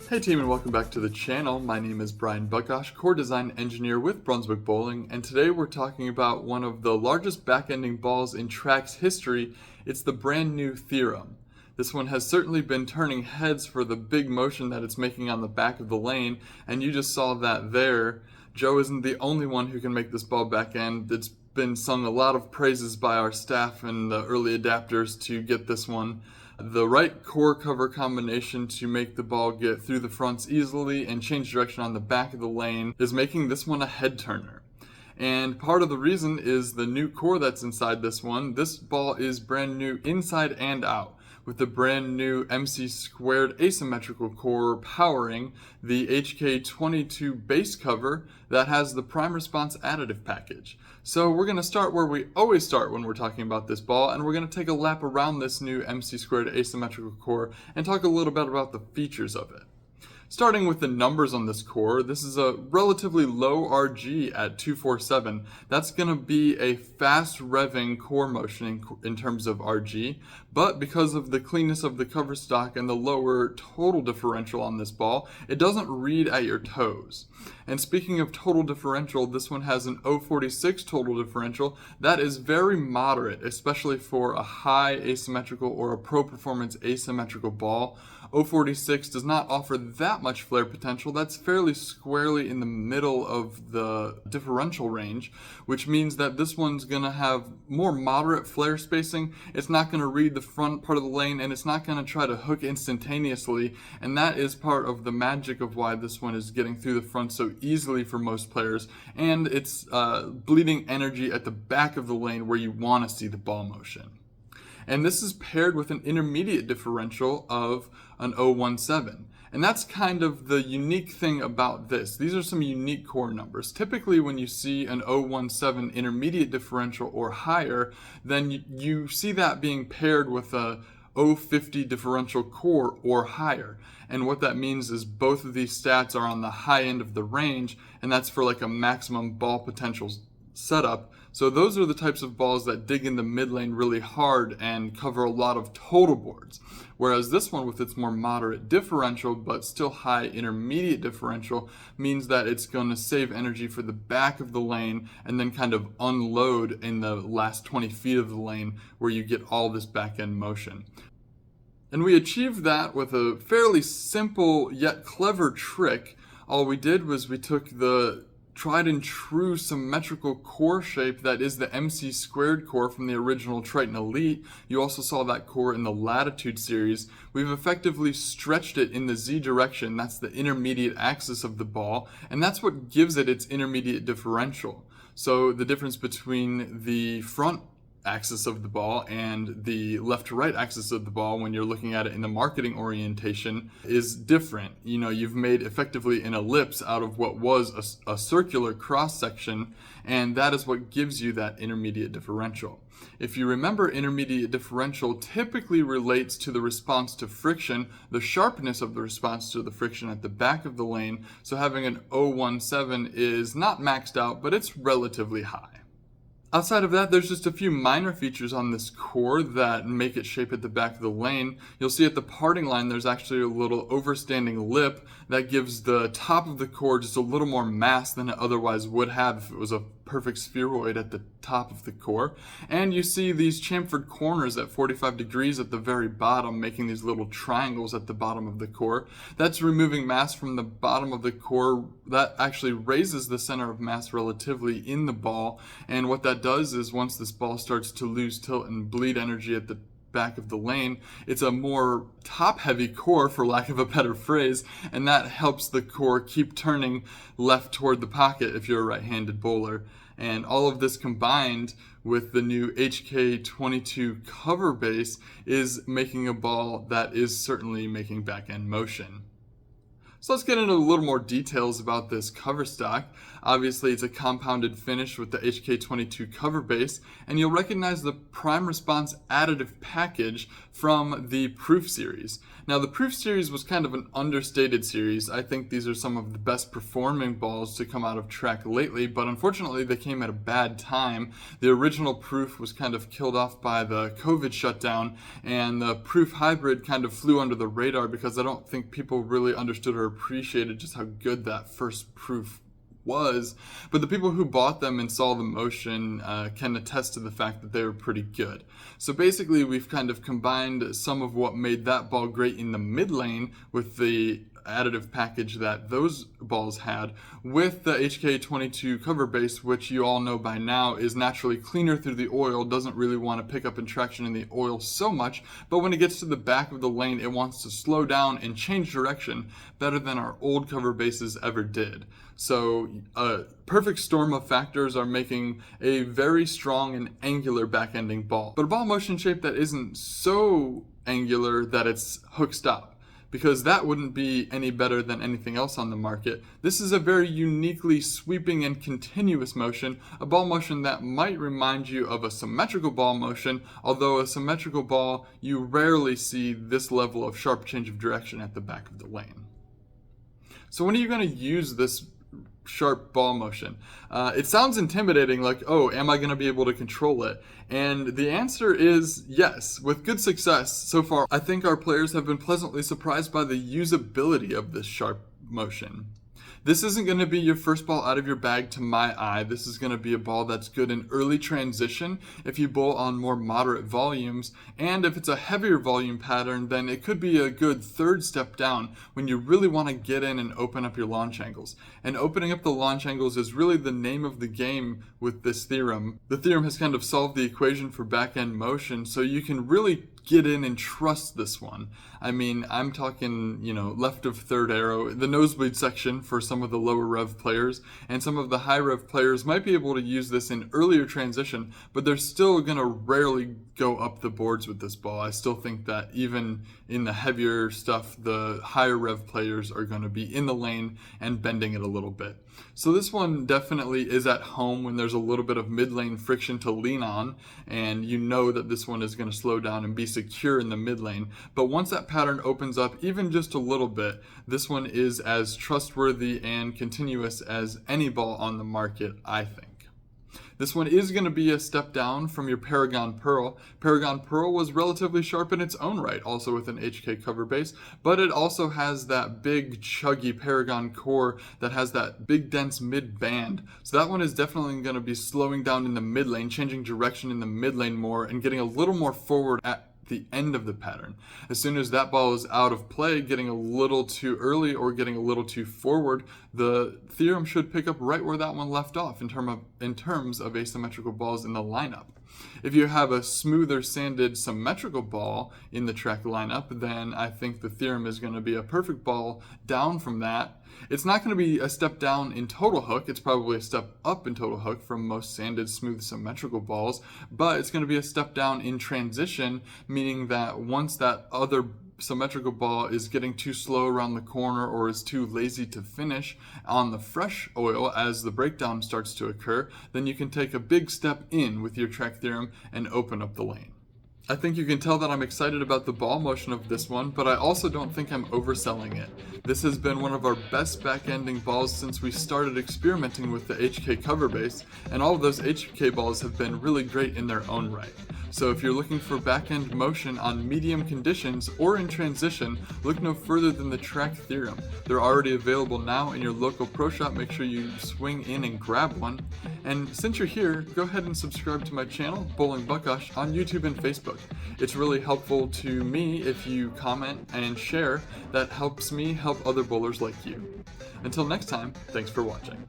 Hey team, and welcome back to the channel. My name is Brian Buckosh, core design engineer with Brunswick Bowling, and today we're talking about one of the largest back-ending balls in track's history. It's the brand new Theorem. This one has certainly been turning heads for the big motion that it's making on the back of the lane, and you just saw that there. Joe isn't the only one who can make this ball back end. It's been sung a lot of praises by our staff and the early adapters to get this one. The right core cover combination to make the ball get through the fronts easily and change direction on the back of the lane is making this one a head turner. And part of the reason is the new core that's inside this one. This ball is brand new inside and out, with the brand new MC2 asymmetrical core powering the HK22 base cover that has the prime response additive package. So we're going to start where we always start when we're talking about this ball, and we're going to take a lap around this new MC2 asymmetrical core and talk a little bit about the features of it. Starting with the numbers on this core, this is a relatively low RG at 247. That's going to be a fast revving core motion in terms of RG, but because of the cleanness of the cover stock and the lower total differential on this ball, it doesn't read at your toes. And speaking of total differential, this one has an 046 total differential. That is very moderate, especially for a high asymmetrical or a pro performance asymmetrical ball. 046 does not offer that much flare potential. That's fairly squarely in the middle of the differential range, which means that this one's going to have more moderate flare spacing. It's not going to read the front part of the lane, and it's not going to try to hook instantaneously, and that is part of the magic of why this one is getting through the front so easily for most players, and it's bleeding energy at the back of the lane where you want to see the ball motion. And this is paired with an intermediate differential of an 017. And that's kind of the unique thing about this. These are some unique core numbers. Typically when you see an 017 intermediate differential or higher, then you see that being paired with a 050 differential core or higher. And what that means is both of these stats are on the high end of the range, and that's for like a maximum ball potential setup. So those are the types of balls that dig in the mid lane really hard and cover a lot of total boards. Whereas this one, with its more moderate differential but still high intermediate differential, means that it's going to save energy for the back of the lane and then kind of unload in the last 20 feet of the lane where you get all this back end motion. And we achieved that with a fairly simple yet clever trick. All we did was we took the tried and true symmetrical core shape that is the MC2 core from the original Triton Elite. You also saw that core in the Latitude series. We've effectively stretched it in the Z direction. That's the intermediate axis of the ball, and that's what gives it its intermediate differential. So the difference between the front axis of the ball and the left to right axis of the ball when you're looking at it in the marketing orientation is different. You know, you've made effectively an ellipse out of what was a circular cross section, and that is what gives you that intermediate differential. If you remember, intermediate differential typically relates to the response to friction, the sharpness of the response to the friction at the back of the lane. So having an 017 is not maxed out, but it's relatively high. Outside of that, there's just a few minor features on this core that make it shape at the back of the lane. You'll see at the parting line there's actually a little overstanding lip that gives the top of the core just a little more mass than it otherwise would have if it was a perfect spheroid at the top of the core. And you see these chamfered corners at 45 degrees at the very bottom, making these little triangles at the bottom of the core. That's removing mass from the bottom of the core. That actually raises the center of mass relatively in the ball, and what that does is once this ball starts to lose tilt and bleed energy at the back of the lane, it's a more top-heavy core, for lack of a better phrase, and that helps the core keep turning left toward the pocket if you're a right-handed bowler. And all of this combined with the new HK22 cover base is making a ball that is certainly making back-end motion. So let's get into a little more details about this cover stock. Obviously, it's a compounded finish with the HK22 cover base, and you'll recognize the prime response additive package from the Proof series. Now, the Proof series was kind of an understated series. I think these are some of the best performing balls to come out of track lately, but unfortunately they came at a bad time. The original Proof was kind of killed off by the COVID shutdown, and the Proof hybrid kind of flew under the radar because I don't think people really understood or appreciated just how good that first Proof was, but the people who bought them and saw the motion can attest to the fact that they were pretty good. So basically, we've kind of combined some of what made that ball great in the mid lane with the additive package that those balls had with the HK22 cover base, which you all know by now is naturally cleaner through the oil, doesn't really want to pick up traction in the oil so much, but when it gets to the back of the lane, it wants to slow down and change direction better than our old cover bases ever did. So a perfect storm of factors are making a very strong and angular back-ending ball, but a ball motion shape that isn't so angular that it's hook stop, because that wouldn't be any better than anything else on the market. This is a very uniquely sweeping and continuous motion, a ball motion that might remind you of a symmetrical ball motion, although a symmetrical ball, you rarely see this level of sharp change of direction at the back of the lane. So when are you going to use this sharp ball motion? It sounds intimidating, like, oh, am I going to be able to control it? And the answer is yes, with good success so far. I think our players have been pleasantly surprised by the usability of this sharp motion. This isn't going to be your first ball out of your bag to my eye. This is going to be a ball that's good in early transition if you bowl on more moderate volumes, and if it's a heavier volume pattern, then it could be a good third step down when you really want to get in and open up your launch angles. And opening up the launch angles is really the name of the game with this theorem. The theorem has kind of solved the equation for back-end motion, so you can really get in and trust this one. I mean, I'm talking, left of third arrow, the nosebleed section for some of the lower rev players, and some of the high rev players might be able to use this in earlier transition, but they're still gonna rarely go up the boards with this ball. I still think that even in the heavier stuff, the higher rev players are gonna be in the lane and bending it a little bit. So this one definitely is at home when there's a little bit of mid lane friction to lean on, and you know that this one is gonna slow down and be secure in the mid lane. But once that pattern opens up even just a little bit, this one is as trustworthy and continuous as any ball on the market, I think. This one is going to be a step down from your Paragon Pearl. Paragon Pearl was relatively sharp in its own right, also with an HK cover base, but it also has that big chuggy Paragon core that has that big dense mid band. So that one is definitely going to be slowing down in the mid lane, changing direction in the mid lane more, and getting a little more forward at the end of the pattern. As soon as that ball is out of play, getting a little too early or getting a little too forward, the theorem should pick up right where that one left off in terms of asymmetrical balls in the lineup. If you have a smoother sanded symmetrical ball in the track lineup, then I think the theorem is going to be a perfect ball down from that. It's not going to be a step down in total hook, it's probably a step up in total hook from most sanded smooth symmetrical balls, but it's going to be a step down in transition, meaning that once that other symmetrical ball is getting too slow around the corner or is too lazy to finish on the fresh oil as the breakdown starts to occur, then you can take a big step in with your track theorem and open up the lane. I think you can tell that I'm excited about the ball motion of this one, but I also don't think I'm overselling it. This has been one of our best back-ending balls since we started experimenting with the HK cover base, and all of those HK balls have been really great in their own right. So if you're looking for back-end motion on medium conditions or in transition, look no further than the track theorem. They're already available now in your local pro shop. Make sure you swing in and grab one. And since you're here, go ahead and subscribe to my channel, Bowling Buckosh, on YouTube and Facebook. It's really helpful to me if you comment and share. That helps me help other bowlers like you. Until next time, thanks for watching.